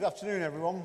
afternoon, everyone.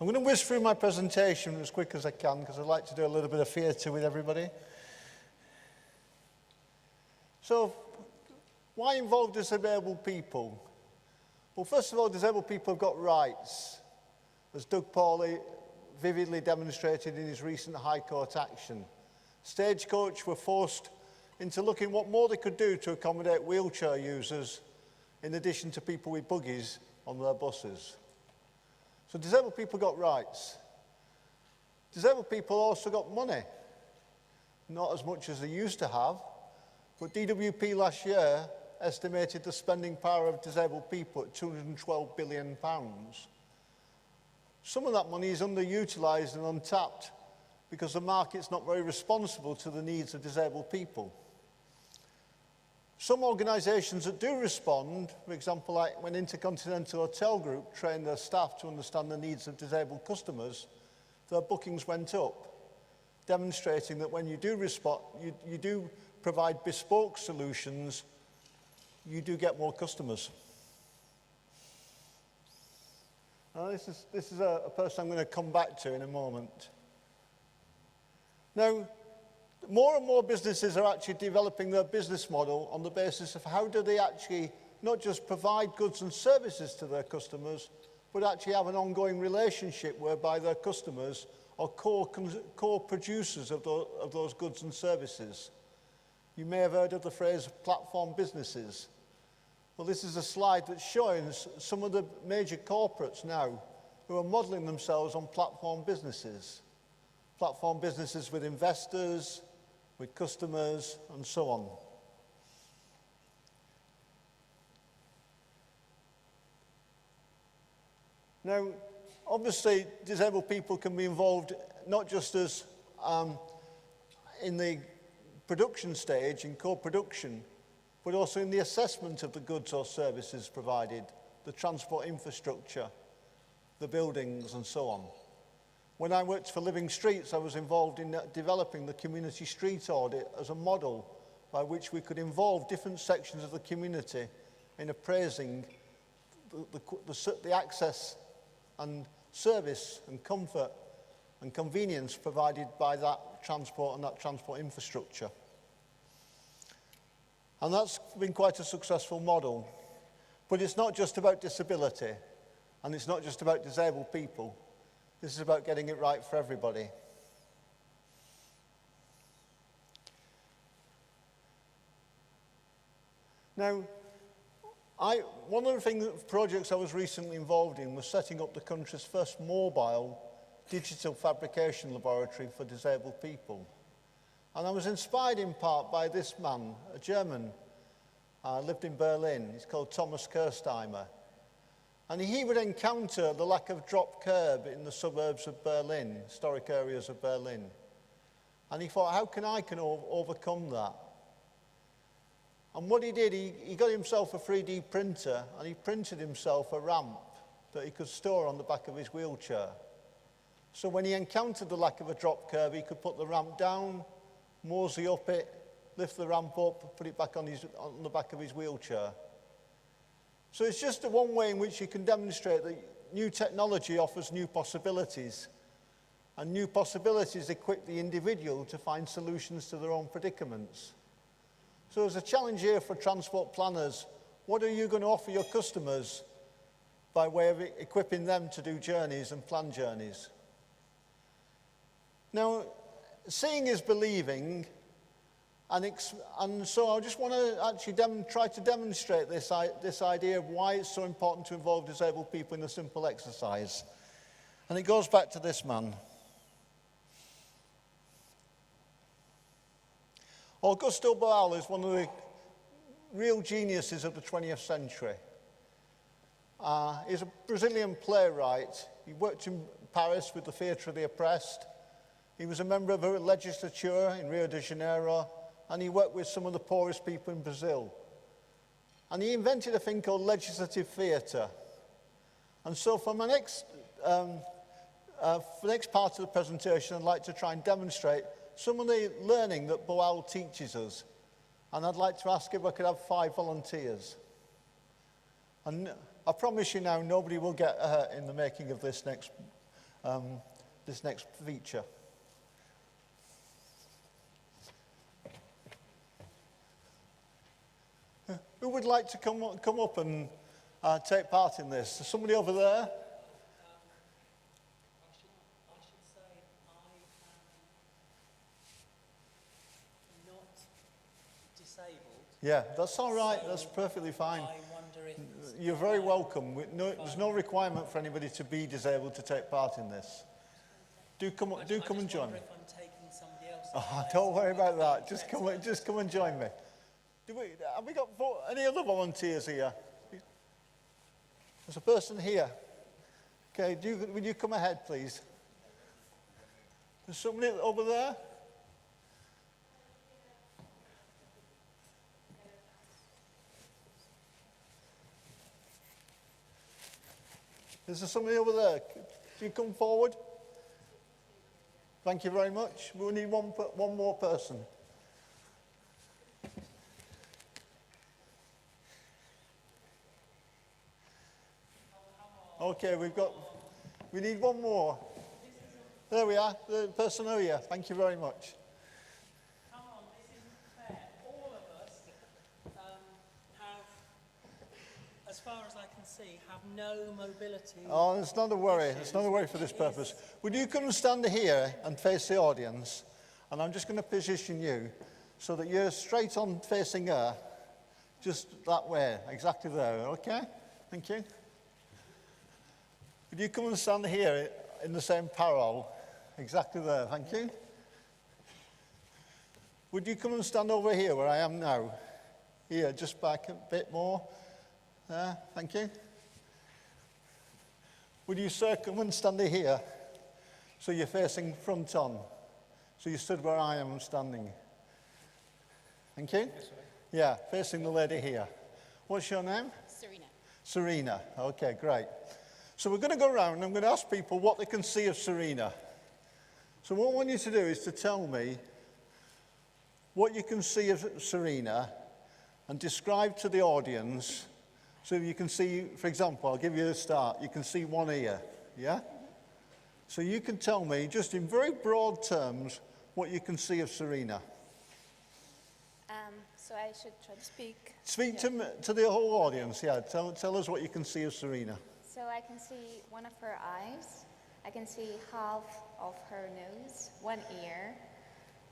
I'm going to whiz through my presentation as quick as I can because I'd like to do a little bit of theatre with everybody. So, why involve disabled people? Well, first of all, disabled people have got rights, as Doug Pawley vividly demonstrated in his recent High Court action. Stagecoach were forced into looking what more they could do to accommodate wheelchair users in addition to people with buggies on their buses. So disabled people got rights. Disabled people also got money. Not as much as they used to have, but DWP last year estimated the spending power of disabled people at £212 billion. Some of that money is underutilised and untapped because the market's not very responsible to the needs of disabled people. Some organisations that do respond, for example, like when Intercontinental Hotel Group trained their staff to understand the needs of disabled customers, their bookings went up, demonstrating that when you do respond, you do provide bespoke solutions, you do get more customers. Now, this is a person I'm going to come back to in a moment. Now, more and more businesses are actually developing their business model on the basis of how do they actually not just provide goods and services to their customers, but actually have an ongoing relationship whereby their customers are core producers of those goods and services. You may have heard of the phrase platform businesses. Well, this is a slide that's showing some of the major corporates now who are modelling themselves on platform businesses. Platform businesses with investors, with customers, and so on. Now, obviously, disabled people can be involved not just as in the production stage, in co-production, but also in the assessment of the goods or services provided, the transport infrastructure, the buildings, and so on. When I worked for Living Streets, I was involved in developing the community street audit as a model by which we could involve different sections of the community in appraising the access and service and comfort and convenience provided by that transport and that transport infrastructure. And that's been quite a successful model. But it's not just about disability, and it's not just about disabled people. This is about getting it right for everybody. Now, one of the projects I was recently involved in was setting up the country's first mobile digital fabrication laboratory for disabled people. And I was inspired in part by this man, a German, lived in Berlin. He's called Thomas Kerstheimer. And he would encounter the lack of drop curb in the suburbs of Berlin, historic areas of Berlin. And he thought, how can I overcome that? And what he did, he got himself a 3D printer and he printed himself a ramp that he could store on the back of his wheelchair. So when he encountered the lack of a drop curb, he could put the ramp down, mosey up it, lift the ramp up, put it back on the back of his wheelchair. So it's just one way in which you can demonstrate that new technology offers new possibilities, and new possibilities equip the individual to find solutions to their own predicaments. So there's a challenge here for transport planners. What are you going to offer your customers by way of equipping them to do journeys and plan journeys? Now, seeing is believing. And so I just want to actually try to demonstrate this idea of why it's so important to involve disabled people in a simple exercise. And it goes back to this man. Augusto Boal is one of the real geniuses of the 20th century. He's a Brazilian playwright. He worked in Paris with the Theatre of the Oppressed. He was a member of a legislature in Rio de Janeiro. And he worked with some of the poorest people in Brazil. And he invented a thing called legislative theatre. And so for my next part of the presentation, I'd like to try and demonstrate some of the learning that Boal teaches us. And I'd like to ask if I could have 5 volunteers. And I promise you now, nobody will get hurt in the making of this next feature. Who would like to come up and take part in this? Is somebody over there? I should say I am not disabled. Yeah, that's all right. That's perfectly fine. I wonder if You're very welcome. There's no requirement for anybody to be disabled to take part in this. Do come and join me. if I'm taking somebody else. Oh, don't worry about that. Just come and join me. Have we got any other volunteers here? There's a person here. Okay, will you come ahead, please? There's somebody over there. Is there somebody over there? Do you come forward? Thank you very much. We need one more person. Okay, we need one more. There we are, the person over here. Thank you very much. Come on, this isn't fair. All of us have, as far as I can see, have no mobility. Oh, it's not a worry. It's not a worry for this purpose. Would you come and stand here and face the audience? And I'm just going to position you so that you're straight on facing her, just that way, exactly there. Okay? Thank you. Would you come and stand here in the same parallel? Exactly there, thank you. Would you come and stand over here where I am now? Here, just back a bit more. There, thank you. Would you come and stand here so you're facing front on? So you stood where I am standing. Thank you. Yeah, facing the lady here. What's your name? Serena. Serena, okay, great. So we're going to go around and I'm going to ask people what they can see of Serena. So what I want you to do is to tell me what you can see of Serena and describe to the audience. So you can see, for example, I'll give you a start. You can see one ear, yeah? So you can tell me, just in very broad terms, what you can see of Serena. So I should try to speak. Speak to the whole audience, yeah. Tell us what you can see of Serena. So I can see one of her eyes. I can see half of her nose, one ear.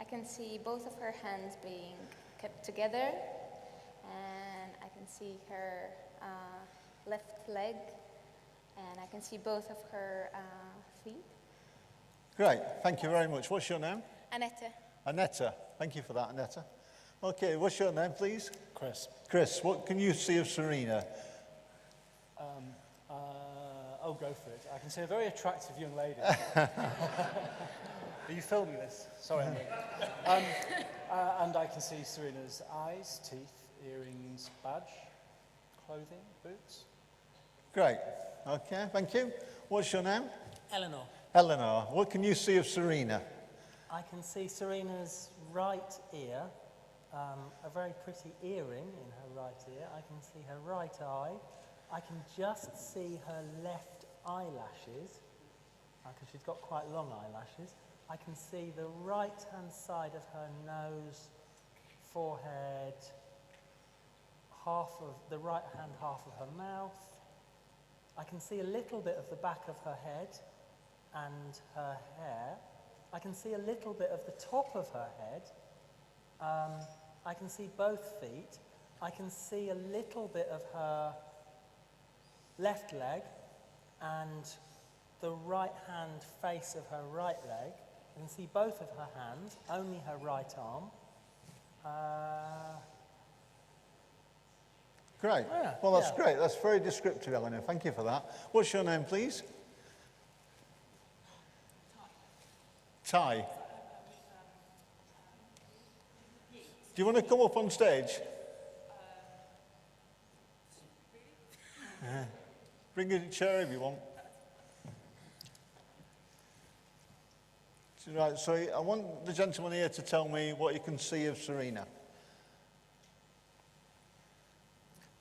I can see both of her hands being kept together. And I can see her left leg. And I can see both of her feet. Great, thank you very much. What's your name? Annette. Annetta. Thank you for that, Annetta. Okay, what's your name, please? Chris. Chris, what can you see of Serena? I'll go for it. I can see a very attractive young lady. Are you filming this? Sorry. And I can see Serena's eyes, teeth, earrings, badge, clothing, boots. Great. Okay, thank you. What's your name? Eleanor. Eleanor. What can you see of Serena? I can see Serena's right ear, a very pretty earring in her right ear. I can see her right eye. I can just see her left eyelashes, because she's got quite long eyelashes. I can see the right-hand side of her nose, forehead, the right-hand half of her mouth. I can see a little bit of the back of her head and her hair. I can see a little bit of the top of her head. I can see both feet. I can see a little bit of her left leg and the right-hand face of her right leg. I can see both of her hands, only her right arm. Great. Yeah, Well, that's great. That's very descriptive, Eleanor. Thank you for that. What's your name, please? Ty. Do you want to come up on stage? Bring a chair if you want. Right, so I want the gentleman here to tell me what you can see of Serena.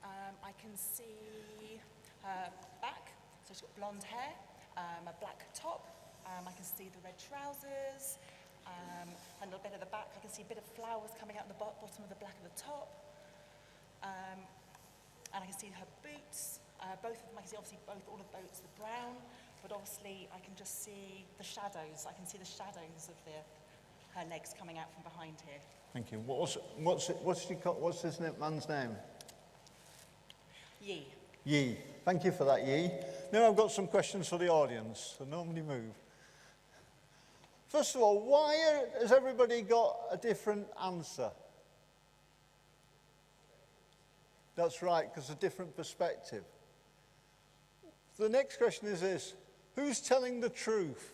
I can see her back. So she's got blonde hair, a black top. I can see the red trousers, and a bit of the back. I can see a bit of flowers coming out the bottom of the black of the top. And I can see her boots. Both of them, I can see obviously all of the boots are brown, but obviously I can just see the shadows. I can see the shadows of her legs coming out from behind here. Thank you. What's this man's name? Yi. Yi. Thank you for that, Yi. Now I've got some questions for the audience, so nobody move. First of all, why has everybody got a different answer? That's right, because a different perspective. The next question is this: who's telling the truth?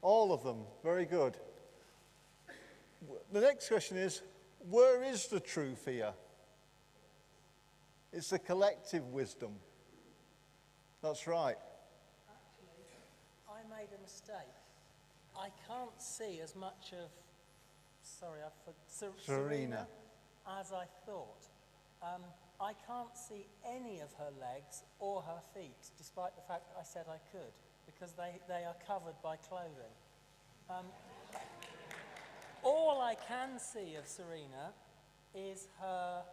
All of them. Very good. The next question is, where is the truth here? It's the collective wisdom. That's right. Actually, I made a mistake. I can't see as much of, Serena as I thought. I can't see any of her legs or her feet, despite the fact that I said I could, because they are covered by clothing. All I can see of Serena is her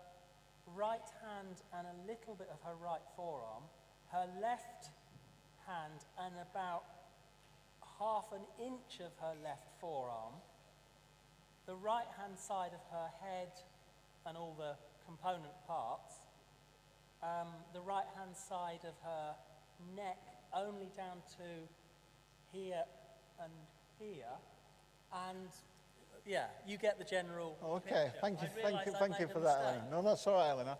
right hand and a little bit of her right forearm, her left hand and about half an inch of her left forearm, the right hand side of her head and all the component parts, the right hand side of her neck only down to here and here, and yeah, you get the general Okay, picture. thank you for that, Eleanor. No, that's all right, Eleanor.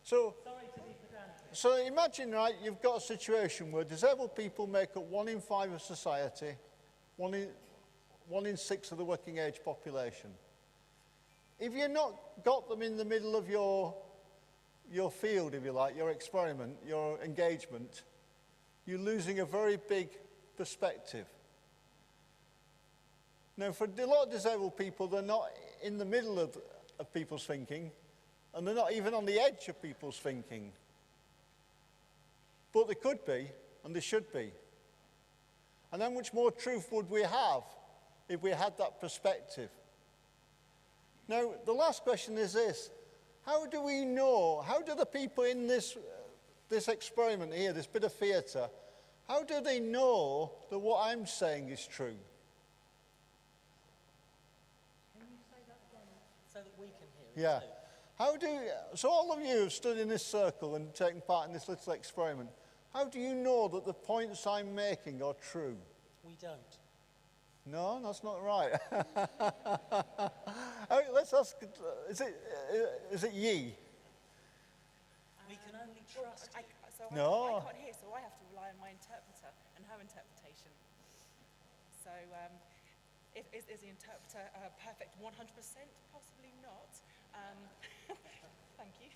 So, Sorry to be pedantic. so imagine, right, you've got a situation where disabled people make up 1 in 5 of society, 1 in 6 of the working age population. If you've not got them in the middle of your field, if you like, your experiment, your engagement, you're losing a very big perspective. Now, for a lot of disabled people, they're not in the middle of people's thinking, and they're not even on the edge of people's thinking. But they could be, and they should be. And how much more truth would we have if we had that perspective? Now, the last question is this: how do we know, how do the people in this experiment here, this bit of theatre, how do they know that what I'm saying is true? Can you say that again so that we can hear it? Yeah. So all of you have stood in this circle and taken part in this little experiment. How do you know that the points I'm making are true? We don't. No, that's not right. Let's ask, is it Yi? We can only trust you. No. I can't hear, so I have to rely on my interpreter and her interpretation. So, is the interpreter perfect 100%? Possibly not. Thank you.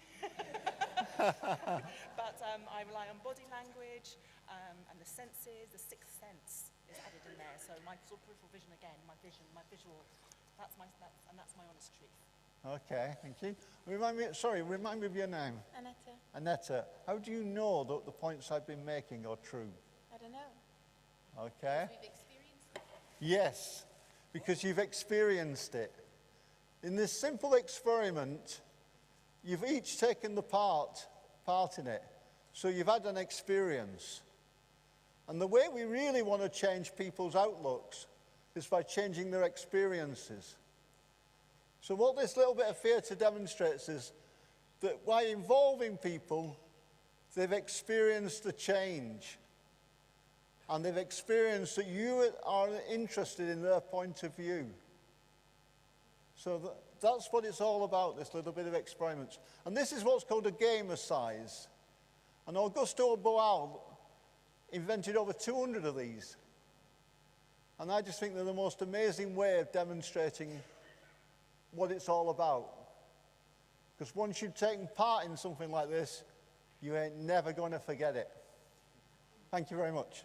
But I rely on body language and the senses. The sixth sense is added in there. So my sort of peripheral vision again, my visual. That's my honest truth. Okay, thank you. Remind me of your name. Annette, Annette, how do you know that the points I've been making are true? I don't know. Okay. We've experienced it. Yes, because you've experienced it. In this simple experiment, you've each taken the part in it. So you've had an experience. And the way we really want to change people's outlooks is by changing their experiences. So what this little bit of theatre demonstrates is that by involving people, they've experienced the change. And they've experienced that you are interested in their point of view. So that's what it's all about, this little bit of experiments. And this is what's called a game size. And Augusto Boal invented over 200 of these. And I just think they're the most amazing way of demonstrating what it's all about. Because once you've taken part in something like this, you ain't never going to forget it. Thank you very much.